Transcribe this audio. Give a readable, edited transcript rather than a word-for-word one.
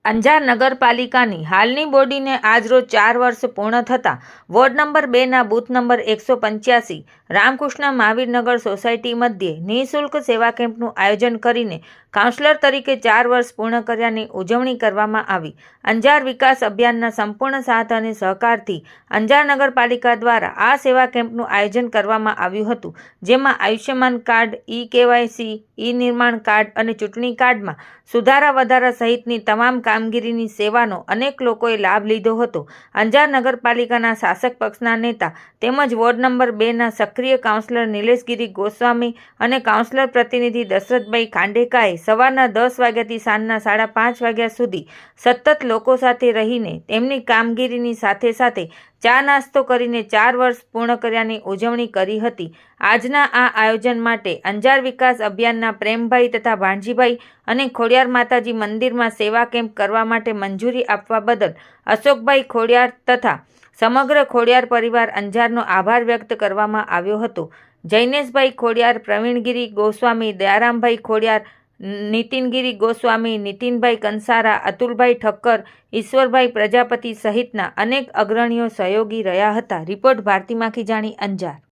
અંજાર નગરપાલિકાની હાલની બોડીને આજરોજ 4 વર્ષ પૂર્ણ થતાં વોર્ડ નંબર 2ના booth number 185 Ramkrishna Mahavirnagar society મધ્યે નિઃશુલ્ક સેવા કેમ્પનું આયોજન કરીને કાઉન્સિલર તરીકે 4 વર્ષ પૂર્ણ કર્યાની ઉજવણી કરવામાં આવી. અંજાર વિકાસ અભિયાનના સંપૂર્ણ સાથ અને સહકારથી અંજાર નગરપાલિકા દ્વારા આ સેવા કેમ્પનું આયોજન કરવામાં આવ્યું હતું, જેમાં આયુષ્યમાન કાર્ડ, ઈ-કેવાયસી, ઈ-નિર્માણ કાર્ડ અને ચૂંટણી કાર્ડમાં સુધારા વધારા સહિતની તમામ કામગીરીની સેવાનો અનેક લોકોએ લાભ લીધો હતો. અંજાર નગરપાલિકાના શાસક પક્ષના નેતા તેમજ વોર્ડ નંબર 2ના સક્રિય કાઉન્સિલર નિલેશગીરી ગોસ્વામી અને કાઉન્સિલર પ્રતિનિધિ દશરથભાઈ ખાંડેકાએ સવારના 10 વાગ્યાથી સાંજના 5:30 વાગ્યા સુધી સતત લોકો સાથે રહીને તેમની કામગીરીની સાથે સાથે ચા નાસ્તો કરીને 4 વર્ષ પૂર્ણ કર્યાની ઉજવણી કરી હતી. આજના આ આયોજન માટે અંજાર વિકાસ અભિયાનના પ્રેમભાઈ તથા ભાણજીભાઈ અને ખોડિયાર માતાજી મંદિરમાં સેવા કેમ્પ કરવા માટે મંજૂરી આપવા બદલ અશોકભાઈ ખોડિયાર તથા સમગ્ર ખોડિયાર પરિવાર અંજારનો આભાર વ્યક્ત કરવામાં આવ્યો હતો. જૈનેશભાઈ ખોડિયાર, પ્રવીણગીરી ગોસ્વામી, દયારામભાઈ ખોડિયાર, નીતિનગીરી ગોસ્વામી, નીતિનભાઈ કંસારા, અતુલભાઈ ઠક્કર, ઈશ્વરભાઈ પ્રજાપતિ સહિતના અનેક અગ્રણીઓ સહયોગી રહ્યા હતા. રિપોર્ટ ભારતી માખીજાણી, અંજાર.